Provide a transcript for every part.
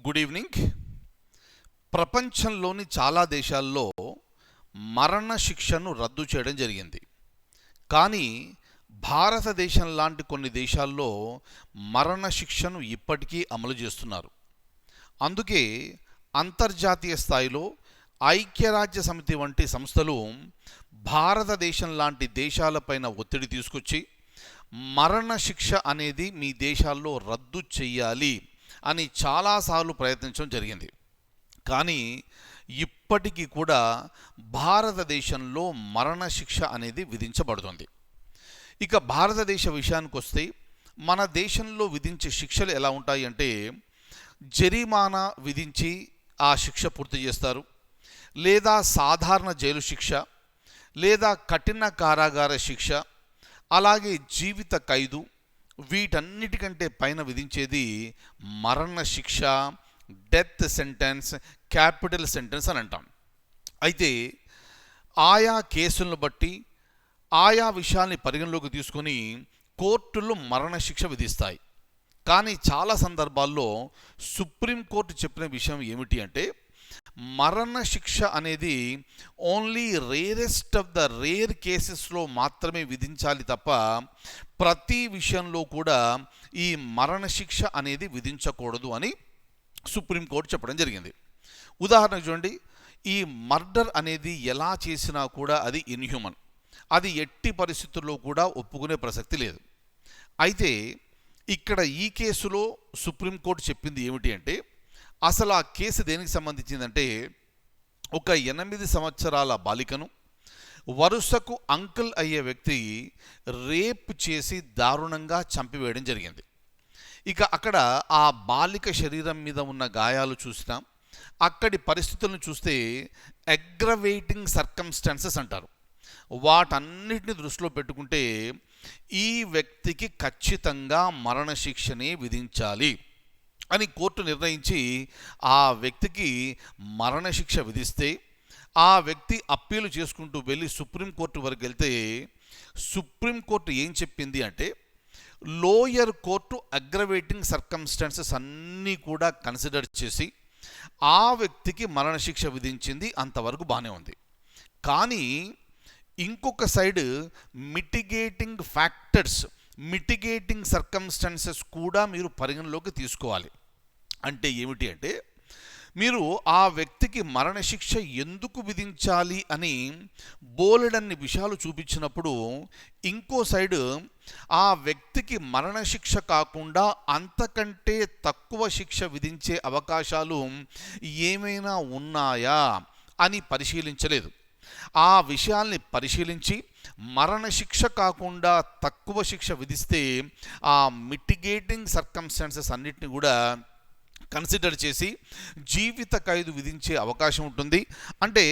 Good evening. ప్రపంచంలోని చాలా దేశాల్లో మరణ శిక్షను రద్దు చేయడం జరిగింది. కానీ భారతదేశం లాంటి కొన్ని దేశాల్లో మరణ శిక్షను ఇప్పటికీ అమలు చేస్తున్నారు. అందుకే అంతర్జాతీయ స్థాయిలో ఐక్యరాజ్య సమితి వంటి సంస్థలు భారతదేశం లాంటి దేశాలపైన ఒత్తిడి తీసుకొచ్చి మరణ శిక్ష అనేది మీ దేశాల్లో రద్దు చెయ్యాలి అని చాలాసార్లు ప్రయత్నించడం జరిగింది. కానీ ఇప్పటికీ కూడా భారతదేశంలో మరణ శిక్ష అనేది విధించబడుతుంది. ఇక భారతదేశ విషయానికి వస్తే మన దేశంలో విధించే శిక్షలు ఎలా ఉంటాయి అంటే, జరిమానా విధించి ఆ శిక్ష పూర్తి చేస్తారు, లేదా సాధారణ జైలు శిక్ష, లేదా కఠిన కారాగార శిక్ష, అలాగే జీవిత ఖైదు. వీటన్నిటికంటే పైన విధించేది మరణ శిక్ష, డెత్ సెంటెన్స్, క్యాపిటల్ సెంటెన్స్ అని అంటాం. అయితే ఆయా కేసులను బట్టి ఆయా విషయాల్ని పరిగణలోకి తీసుకొని కోర్టులు మరణ శిక్ష విధిస్తాయి. కానీ చాలా సందర్భాల్లో సుప్రీంకోర్టు చెప్పిన విషయం ఏమిటి అంటే, మరణ శిక్ష అనేది only rarest of the rare కేసెస్లో మాత్రమే విధించాలి తప్ప ప్రతి విషయంలో కూడా ఈ మరణ శిక్ష అనేది విధించకూడదు అని సుప్రీంకోర్టు చెప్పడం జరిగింది. ఉదాహరణకు చూడండి, ఈ మర్డర్ అనేది ఎలా చేసినా కూడా అది ఇన్హ్యూమన్, అది ఎట్టి పరిస్థితుల్లో కూడా ఒప్పుకునే ప్రసక్తి లేదు. అయితే ఇక్కడ ఈ కేసులో సుప్రీంకోర్టు చెప్పింది ఏమిటి అంటే, అసలు ఆ కేసు దేనికి సంబంధించిందంటే, ఒక 8 సంవత్సరాల బాలికను వరుసకు అంకుల్ అయ్యే వ్యక్తి రేప్ చేసి దారుణంగా చంపివేయడం జరిగింది. ఇక అక్కడ ఆ బాలిక శరీరం మీద ఉన్న గాయాలు చూసినా, అక్కడి పరిస్థితులను చూస్తే అగ్రవేటింగ్ సర్కమ్స్టాన్సెస్ అంటారు. వాటన్నిటిని దృష్టిలో పెట్టుకుంటే ఈ వ్యక్తికి ఖచ్చితంగా మరణశిక్షనే విధించాలి అని కోర్టు నిర్ణయించి ఆ వ్యక్తికి మరణశిక్ష విధిస్తే, ఆ వ్యక్తి అప్పీలు చేసుకుంటూ వెళ్ళి సుప్రీంకోర్టు వరకు వెళ్తే సుప్రీంకోర్టు ఏం చెప్పింది అంటే, లోయర్ కోర్టు అగ్రవేటింగ్ సర్కమ్స్టాన్సెస్ అన్నీ కూడా కన్సిడర్ చేసి ఆ వ్యక్తికి మరణశిక్ష విధించింది. అంతవరకు బాగానే ఉంది. కానీ ఇంకొక side mitigating factors, mitigating circumstances కూడా మీరు పరిగణలోకి తీసుకోవాలి. అంటే ఏమిటి అంటే, మీరు ఆ వ్యక్తికి మరణశిక్ష ఎందుకు విధించాలి అని బోలెడన్ని విషయాలు చూపించినప్పుడు, ఇంకో సైడ్ ఆ వ్యక్తికి మరణశిక్ష కాకుండా అంతకంటే తక్కువ శిక్ష విధించే అవకాశాలు ఏమైనా ఉన్నాయా అని పరిశీలించలేదు. ఆ విషయాల్ని పరిశీలించి మరణశిక్ష కాకుండా తక్కువ శిక్ష విధిస్తే ఆ మిటిగేటింగ్ సర్కమ్స్టాన్సెస్ అన్నిటిని కూడా కన్సిడర్ చేసి జీవిత ఖైదు విధించే అవకాశం ఉంటుంది. అంటే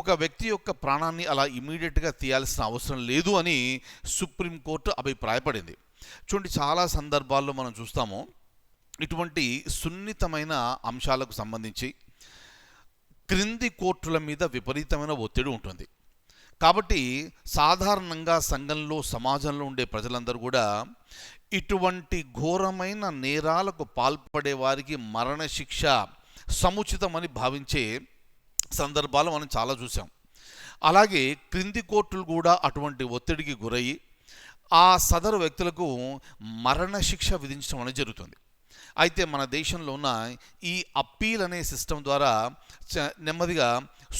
ఒక వ్యక్తి యొక్క ప్రాణాన్ని అలా ఇమీడియట్గా తీయాల్సిన అవసరం లేదు అని సుప్రీంకోర్టు అభిప్రాయపడింది. చూడండి, చాలా సందర్భాల్లో మనం చూస్తాము, ఇటువంటి సున్నితమైన అంశాలకు సంబంధించి క్రింది కోర్టుల మీద విపరీతమైన ఒత్తిడి ఉంటుంది. కాబట్టి సాధారణంగా సంఘంలో, సమాజంలో ఉండే ప్రజలందరూ కూడా ఇటువంటి ఘోరమైన నేరాలకు పాల్పడే వారికి మరణశిక్ష సముచితమని భావించే సందర్భాలు మనం చాలా చూసాం. అలాగే క్రింది కోర్టులు కూడా అటువంటి ఒత్తిడికి గురయ్యి ఆ సదరు వ్యక్తులకు మరణశిక్ష విధించడం అనేది జరుగుతుంది. అయితే మన దేశంలో ఉన్న ఈ అప్పీల్ అనే సిస్టమ్ ద్వారా నెమ్మదిగా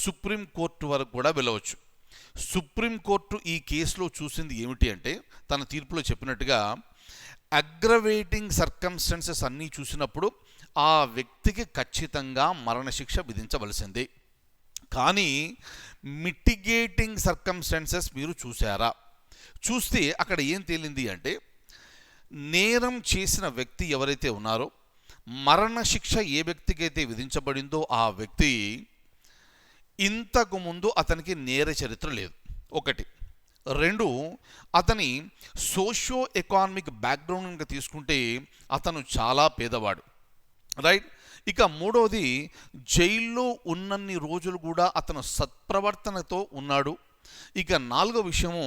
సుప్రీంకోర్టు వరకు కూడా వెళ్ళవచ్చు. సుప్రీంకోర్టు ఈ కేసులో చూసింది ఏమిటి అంటే, తన తీర్పులో చెప్పినట్టుగా అగ్రవేటింగ్ సర్కమ్స్టాన్సెస్ అన్నీ చూసినప్పుడు ఆ వ్యక్తికి ఖచ్చితంగా మరణశిక్ష విధించవలసిందే. కానీ మిటిగేటింగ్ సర్కమ్స్టాన్సెస్ మీరు చూసారా? చూస్తే అక్కడ ఏం తేలింది అంటే, నేరం చేసిన వ్యక్తి ఎవరైతే ఉన్నారో, మరణశిక్ష ఏ వ్యక్తికైతే విధించబడిందో ఆ వ్యక్తి ఇంతకు ముందు అతనికి నేర చరిత్ర లేదు, ఒకటి. 2, అతని సోషియో ఎకానమిక్ బ్యాక్గ్రౌండ్ కనుక తీసుకుంటే అతను చాలా పేదవాడు, రైట్. ఇక 3వది, జైల్లో ఉన్నన్ని రోజులు కూడా అతను సత్ప్రవర్తనతో ఉన్నాడు. ఇక 4వ విషయము,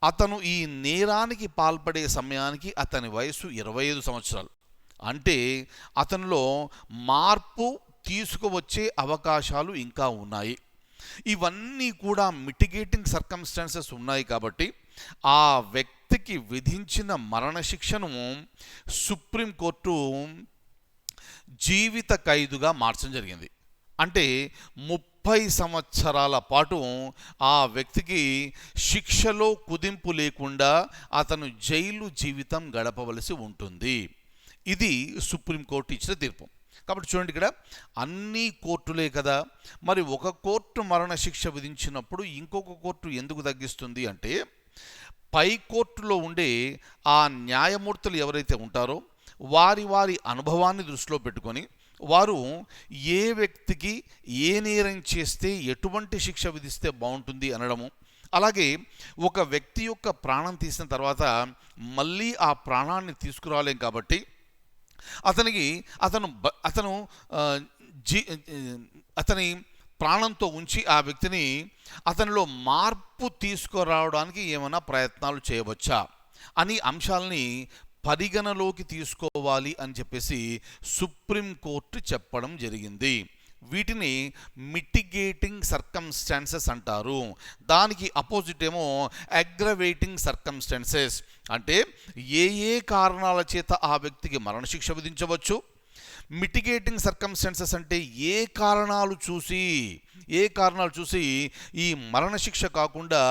అతను ఈ నేరానికి పాల్పడే సమయానికి అతని వయసు 25 సంవత్సరాలు. అంటే అతనిలో మార్పు తీసుకువచ్చే అవకాశాలు ఇంకా ఉన్నాయి. ఇవన్నీ కూడా మిటిగేటింగ్ సర్కమ్స్టాన్సెస్ ఉన్నాయి కాబట్టి ఆ వ్యక్తికి విధించిన మరణశిక్షను సుప్రీంకోర్టు జీవిత ఖైదుగా మార్చడం జరిగింది. అంటే 30 సంవత్సరాల పాటు ఆ వ్యక్తికి శిక్షలో కుదింపు లేకుండా అతను జైలు జీవితం గడపవలసి ఉంటుంది. ఇది సుప్రీంకోర్టు ఇచ్చిన తీర్పు. కాబట్టి చూడండి, ఇక్కడ అన్ని కోర్టులే కదా, మరి ఒక కోర్టు మరణశిక్ష విధించినప్పుడు ఇంకొక కోర్టు ఎందుకు తగ్గిస్తుంది అంటే, పై కోర్టులో ఉండే ఆ న్యాయమూర్తులు ఎవరైతే ఉంటారో వారి వారి అనుభవాన్ని దృష్టిలో పెట్టుకొని వారు ఏ వ్యక్తికి ఏ నేరం చేస్తే ఎటువంటి శిక్ష విధిస్తే బాగుంటుంది అనడము, అలాగే ఒక వ్యక్తి యొక్క ప్రాణం తీసిన తర్వాత మళ్ళీ ఆ ప్రాణాన్ని తీసుకురాలేం కాబట్టి అతని ప్రాణంతో ఉంచి ఆ వ్యక్తిని అతనిలో మార్పు తీసుకురావడానికి ఏమైనా ప్రయత్నాలు చేయవచ్చా అని అంశాలని పరిగణలోకి తీసుకోవాలి అని చెప్పేసి సుప్రీంకోర్టు చెప్పడం జరిగింది. వీటిని మిటిగేటింగ్ సర్కమ్స్టాన్సెస్ అంటారు. దానికి అపోజిట్ ఏమో అగ్రవేటింగ్ సర్కమ్స్టాన్సెస్. అంటే ఏ కారణాల చేత ఆ వ్యక్తికి మరణశిక్ష విధించవచ్చు. మిటిగేటింగ్ సర్కమ్స్టాన్సెస్ అంటే ఏ కారణాలు చూసి ఈ మరణశిక్ష కాకుండా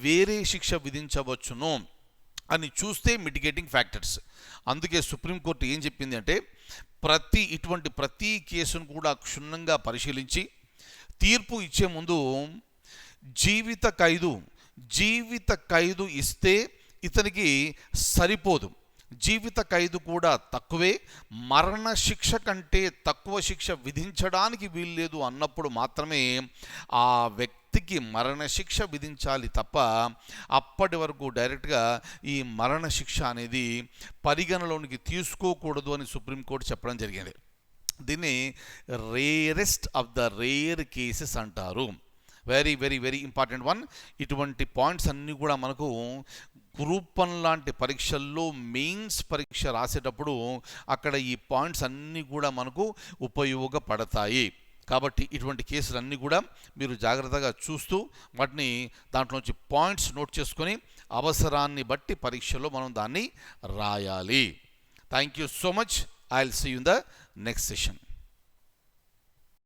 వేరే శిక్ష విధించవచ్చును అని చూస్తే మిటిగేటింగ్ ఫ్యాక్టర్స్. అందుకే సుప్రీంకోర్టు ఏం చెప్పింది అంటే, ఇటువంటి ప్రతి కేసును కూడా క్షుణ్ణంగా పరిశీలించి తీర్పు ఇచ్చే ముందు జీవిత ఖైదు ఇస్తే ఇతనికి సరిపోదు, జీవిత ఖైదు కూడా తక్కువే, మరణశిక్ష కంటే తక్కువ శిక్ష విధించడానికి వీల్లేదు అన్నప్పుడు మాత్రమే ఆ వ్యక్తికి మరణశిక్ష విధించాలి తప్ప అప్పటి వరకు డైరెక్ట్గా ఈ మరణశిక్ష అనేది పరిగణలోనికి తీసుకోకూడదు అని సుప్రీంకోర్టు చెప్పడం జరిగింది. దీన్ని rarest of the rare cases అంటారు. Very very very important one. ఇటువంటి పాయింట్స్ అన్నీ కూడా మనకు గ్రూప్ 1 లాంటి పరీక్షల్లో మెయిన్స్ పరీక్ష రాసేటప్పుడు అక్కడ ఈ పాయింట్స్ అన్నీ కూడా మనకు ఉపయోగపడతాయి. కాబట్టి ఇటువంటి కేసులన్నీ కూడా మీరు జాగ్రత్తగా చూస్తూ వాటిని దాంట్లోంచి పాయింట్స్ నోట్ చేసుకొని అవసరాన్ని బట్టి పరీక్షలో మనం దాన్ని రాయాలి. Thank you so much. I will see you in the next session.